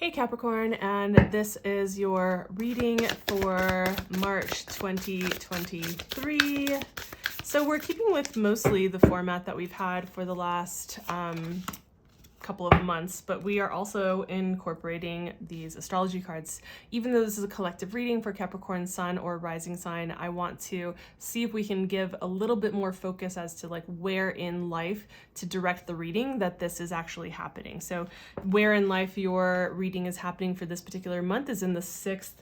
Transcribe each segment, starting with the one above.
Hey Capricorn, and this is your reading for March 2023. So we're keeping with mostly the format that we've had for the last couple of months, but we are also incorporating these astrology cards. Even though this is a collective reading for Capricorn Sun or Rising sign, I want to see if we can give a little bit more focus as to like where in life to direct the reading that this is actually happening. So where in life your reading is happening for this particular month is in the 6th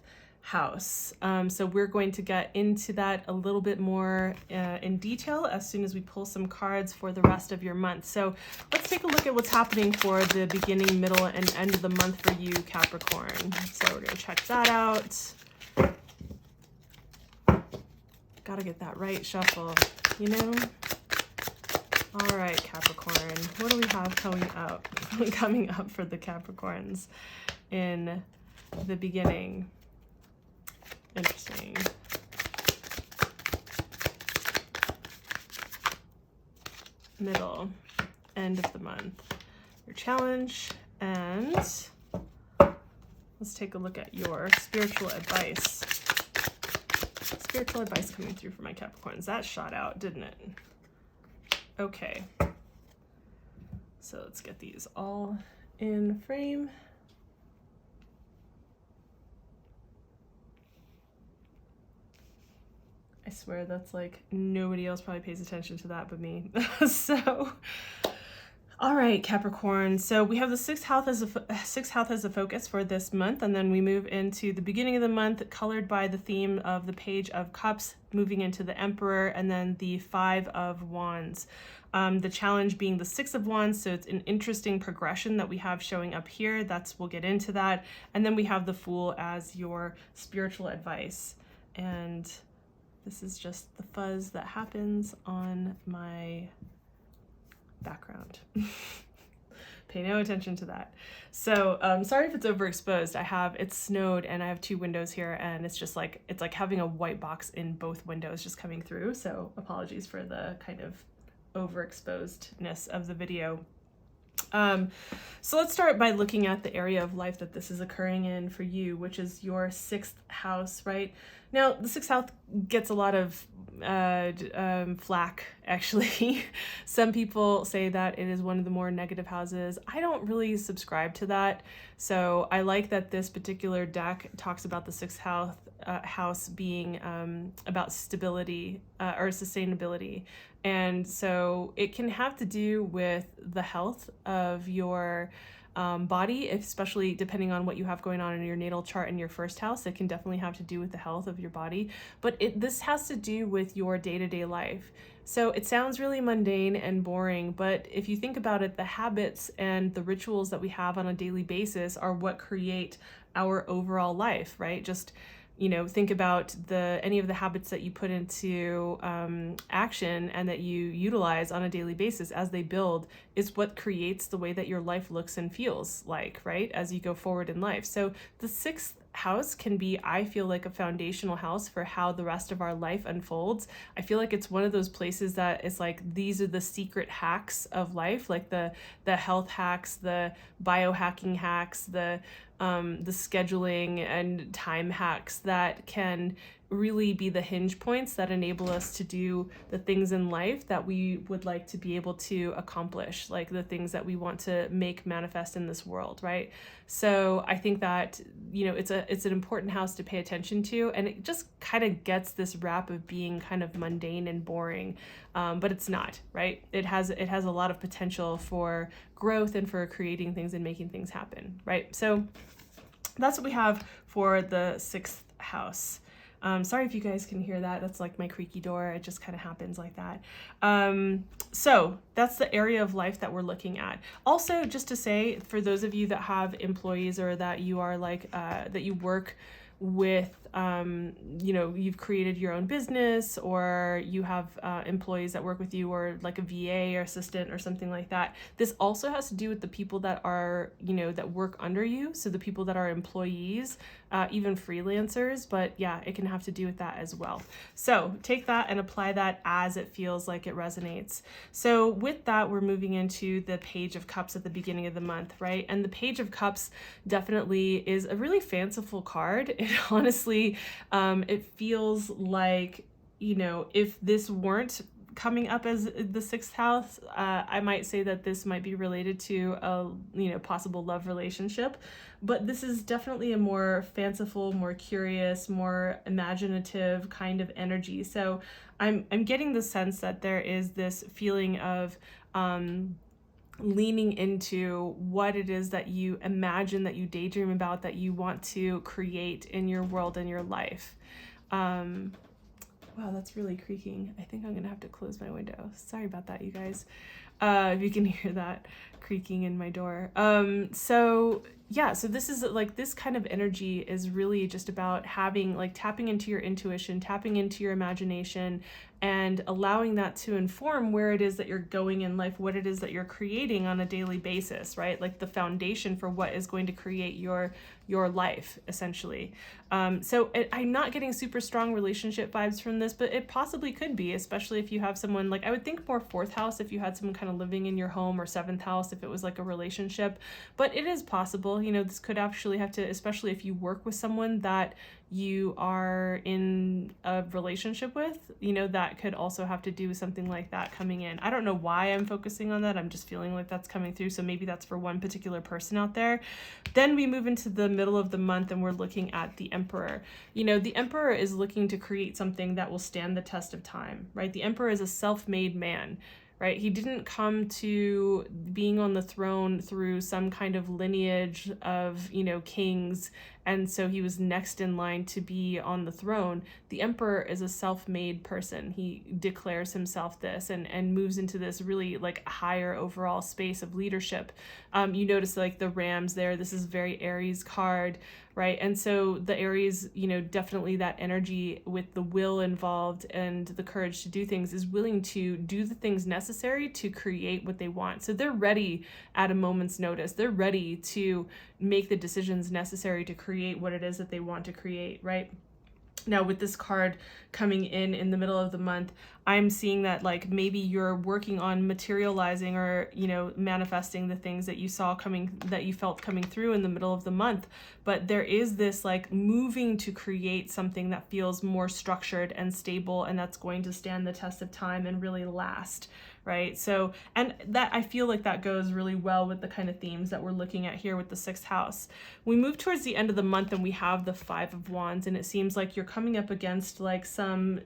house. So we're going to get into that a little bit more in detail as soon as we pull some cards for the rest of your month. So let's take a look at what's happening for the beginning, middle, and end of the month for you, Capricorn. So we're going to check that out. Gotta get that right shuffle, you know? All right, Capricorn, what do we have coming up for the Capricorns in the beginning? Interesting. Middle, end of the month. Your challenge, and let's take a look at your spiritual advice. Spiritual advice coming through for my Capricorns. That shot out, didn't it? Okay. So let's get these all in frame. I swear that's like nobody else probably pays attention to that but me. So, all right, Capricorn. So we have the sixth house as a focus for this month, and then we move into the beginning of the month, colored by the theme of the Page of Cups, moving into the Emperor, and then the 5 of Wands. The challenge being the 6 of Wands, so it's an interesting progression that we have showing up here. We'll get into that, and then we have the Fool as your spiritual advice, and this is just the fuzz that happens on my background. Pay no attention to that. So sorry if it's overexposed. It's snowed and I have 2 windows here, and it's like having a white box in both windows just coming through. So apologies for the kind of overexposedness of the video. So let's start by looking at the area of life that this is occurring in for you, which is your 6th house, right? Now, the 6th house gets a lot of flack, actually. Some people say that it is one of the more negative houses. I don't really subscribe to that. So I like that this particular deck talks about the 6th house being about stability or sustainability. And so it can have to do with the health of your body, especially depending on what you have going on in your natal chart in your 1st house. It can definitely have to do with the health of your body, but this has to do with your day-to-day life. So it sounds really mundane and boring, but if you think about it, the habits and the rituals that we have on a daily basis are what create our overall life, right? Just think about any of the habits that you put into action and that you utilize on a daily basis as they build is what creates the way that your life looks and feels like, right? As you go forward in life. So the 6th house can be, I feel like, a foundational house for how the rest of our life unfolds. I feel like it's one of those places that it's like, these are the secret hacks of life, like the health hacks, the biohacking hacks, the scheduling and time hacks that can really be the hinge points that enable us to do the things in life that we would like to be able to accomplish, like the things that we want to make manifest in this world, right? So I think that, it's an important house to pay attention to, and it just kind of gets this rap of being kind of mundane and boring, but it's not, right? It has a lot of potential for growth and for creating things and making things happen, right? So that's what we have for the 6th house. Sorry if you guys can hear that. That's like my creaky door. It just kind of happens like that. So that's the area of life that we're looking at. Also, just to say, for those of you that have employees or that you are that you work with you know, you've created your own business, or you have employees that work with you, or like a VA or assistant or something like that. This also has to do with the people that are, you know, that work under you. So the people that are employees, even freelancers, but yeah, it can have to do with that as well. So take that and apply that as it feels like it resonates. So with that, we're moving into the Page of Cups at the beginning of the month, right? And the Page of Cups definitely is a really fanciful card. It honestly, it feels like, you know, if this weren't coming up as the sixth house, I might say that this might be related to a, you know, possible love relationship, but this is definitely a more fanciful, more curious, more imaginative kind of energy. So I'm getting the sense that there is this feeling of leaning into what it is that you imagine, that you daydream about, that you want to create in your world and your life. Wow, that's really creaking. I think I'm gonna have to close my window. Sorry about that, you guys. If you can hear that creaking in my door. So yeah, so this is like, this kind of energy is really just about having, like, tapping into your intuition, tapping into your imagination, and allowing that to inform where it is that you're going in life, what it is that you're creating on a daily basis, right? Like the foundation for what is going to create your life, essentially. So I'm not getting super strong relationship vibes from this, but it possibly could be, especially if you have someone, like, I would think more fourth house if you had someone kind of living in your home, or seventh house if it was like a relationship. But it is possible, you know, this could actually have to, especially if you work with someone that you are in a relationship with, you know, that could also have to do with something like that coming in. I don't know why I'm focusing on that. I'm just feeling like that's coming through. So maybe that's for one particular person out there. Then we move into the middle of the month and we're looking at the Emperor. You know, the Emperor is looking to create something that will stand the test of time, right? The Emperor is a self-made man, right? He didn't come to being on the throne through some kind of lineage of, you know, kings, and so he was next in line to be on the throne. The Emperor is a self-made person. He declares himself this and moves into this really like higher overall space of leadership. You notice like the rams there, this is very Aries card, right? And so the Aries, you know, definitely that energy with the will involved and the courage to do things, is willing to do the things necessary to create what they want. So they're ready at a moment's notice. They're ready to make the decisions necessary to create what it is that they want to create, right? Now with this card coming in the middle of the month, I'm seeing that like maybe you're working on materializing or, you know, manifesting the things that you saw coming, that you felt coming through in the middle of the month. But there is this like moving to create something that feels more structured and stable, and that's going to stand the test of time and really last, right? So, and that, I feel like that goes really well with the kind of themes that we're looking at here with the sixth house. We move towards the end of the month and we have the Five of Wands, and it seems like you're coming up against like some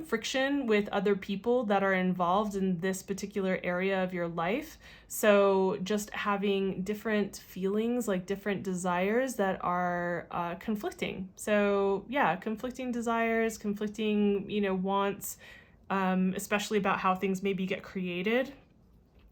friction with other people that are involved in this particular area of your life. So just having different feelings, like different desires that are conflicting. So yeah, conflicting desires, conflicting, you know, wants, especially about how things maybe get created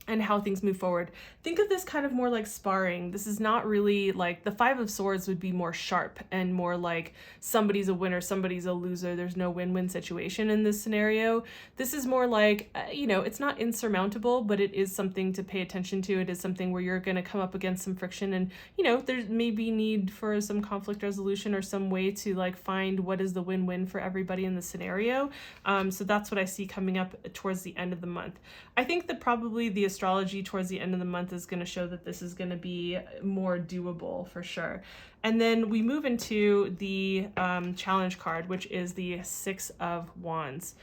and how things move forward. Think of this kind of more like sparring. This is not really like, the Five of Swords would be more sharp and more like somebody's a winner, somebody's a loser. There's no win-win situation in this scenario. This is more like, you know, it's not insurmountable, but it is something to pay attention to. It is something where you're going to come up against some friction, and, you know, there's maybe need for some conflict resolution or some way to like find what is the win-win for everybody in the scenario. So that's what I see coming up towards the end of the month. I think that probably the astrology towards the end of the month is going to show that this is going to be more doable for sure. And then we move into the challenge card, which is the Six of Wands.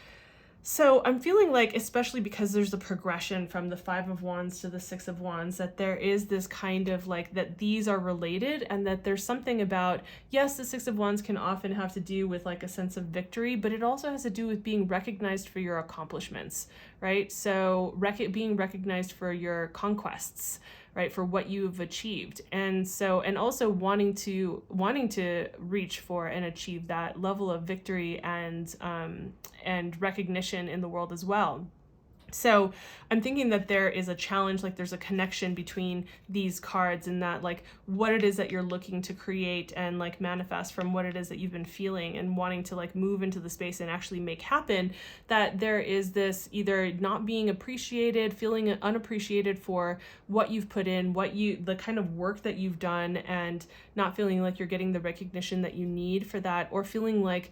So I'm feeling like, especially because there's a progression from the Five of Wands to the Six of Wands, that there is this kind of like, that these are related, and that there's something about, yes, the Six of Wands can often have to do with like a sense of victory, but it also has to do with being recognized for your accomplishments, right? So being recognized for your conquests, right, for what you've achieved. And so, and also wanting to reach for and achieve that level of victory and recognition in the world as well. So I'm thinking that there is a challenge, like there's a connection between these cards and that like what it is that you're looking to create and like manifest from what it is that you've been feeling and wanting to like move into the space and actually make happen, that there is this either not being appreciated, feeling unappreciated for what you've put in, the kind of work that you've done, and not feeling like you're getting the recognition that you need for that, or feeling like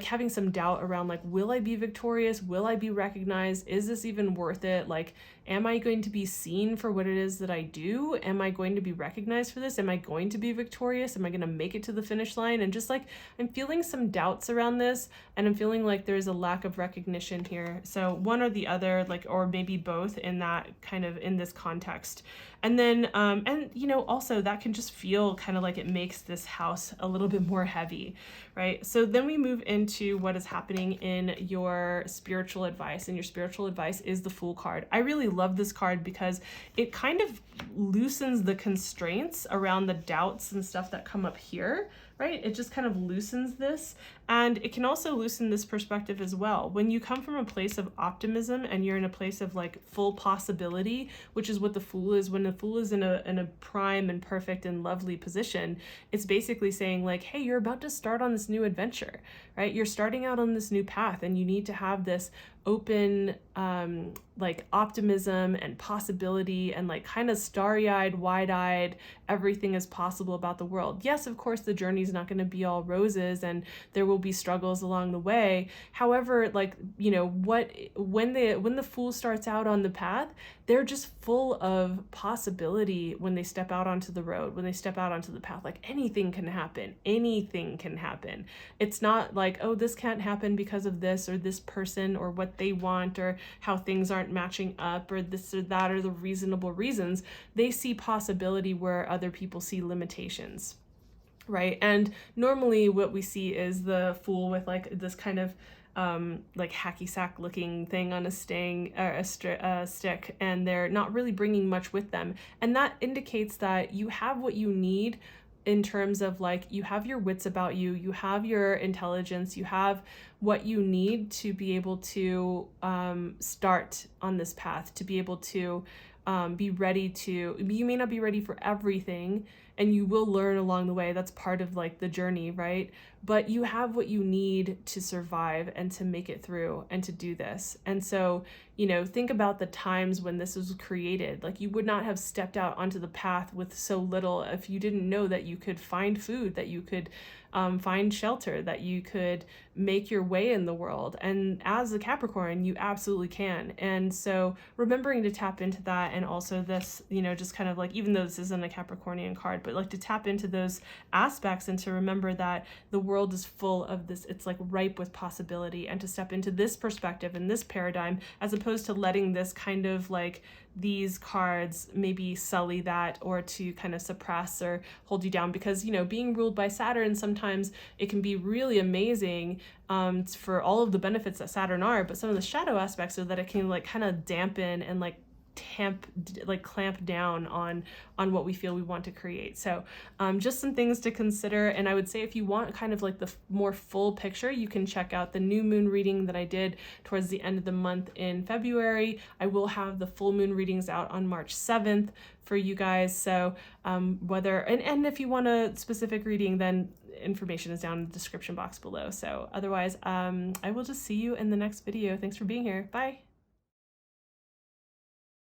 having some doubt around like, will I be victorious? Will I be recognized? Is this even worth it? Like, am I going to be seen for what it is that I do? Am I going to be recognized for this? Am I going to be victorious? Am I going to make it to the finish line? And just like, I'm feeling some doubts around this, and I'm feeling like there's a lack of recognition here. So one or the other, like, or maybe both in that kind of, in this context. And then, and you know, also that can just feel kind of like it makes this house a little bit more heavy, right? So then we move into what is happening in your spiritual advice, and your spiritual advice is the Fool card. I really love this card because it kind of loosens the constraints around the doubts and stuff that come up here, right? It just kind of loosens this, and it can also loosen this perspective as well. When you come from a place of optimism and you're in a place of like full possibility, which is what the Fool is, when the Fool is in a prime and perfect and lovely position, it's basically saying like, hey, you're about to start on this new adventure, right? You're starting out on this new path, and you need to have this open like optimism and possibility and like kind of starry-eyed, wide-eyed, everything is possible about the world. Yes, of course, the journey is not going to be all roses and there will be struggles along the way. However, like, you know, when the Fool starts out on the path, they're just full of possibility when they step out onto the road, when they step out onto the path. Like, anything can happen. Anything can happen. It's not like, oh, this can't happen because of this or this person or what they want or how things aren't matching up or this or that or the reasonable reasons. They see possibility where other people see limitations, right? And normally what we see is the Fool with like this kind of like hacky sack looking thing on a stick, and they're not really bringing much with them. And that indicates that you have what you need in terms of like, you have your wits about you, you have your intelligence, you have what you need to be able to start on this path, to be able to be ready to, you may not be ready for everything, and you will learn along the way. That's part of like the journey, right? But you have what you need to survive and to make it through and to do this. And so, you know, think about the times when this was created. Like, you would not have stepped out onto the path with so little if you didn't know that you could find food, that you could find shelter, that you could make your way in the world. And as a Capricorn, you absolutely can. And so remembering to tap into that, and also this, you know, just kind of like, even though this isn't a Capricornian card, but like to tap into those aspects and to remember that the world is full of this, it's like ripe with possibility, and to step into this perspective and this paradigm, as opposed to letting this kind of like, these cards maybe sully that, or to kind of suppress or hold you down. Because, you know, being ruled by Saturn, sometimes it can be really amazing for all of the benefits that Saturn are, but some of the shadow aspects are that it can like kind of dampen and like clamp down on what we feel we want to create. So just some things to consider. And I would say, if you want kind of like the more full picture, you can check out the new moon reading that I did towards the end of the month in February. I will have the full moon readings out on March 7th for you guys. So whether, and if you want a specific reading, then information is down in the description box below. So otherwise, I will just see you in the next video. Thanks for being here. Bye.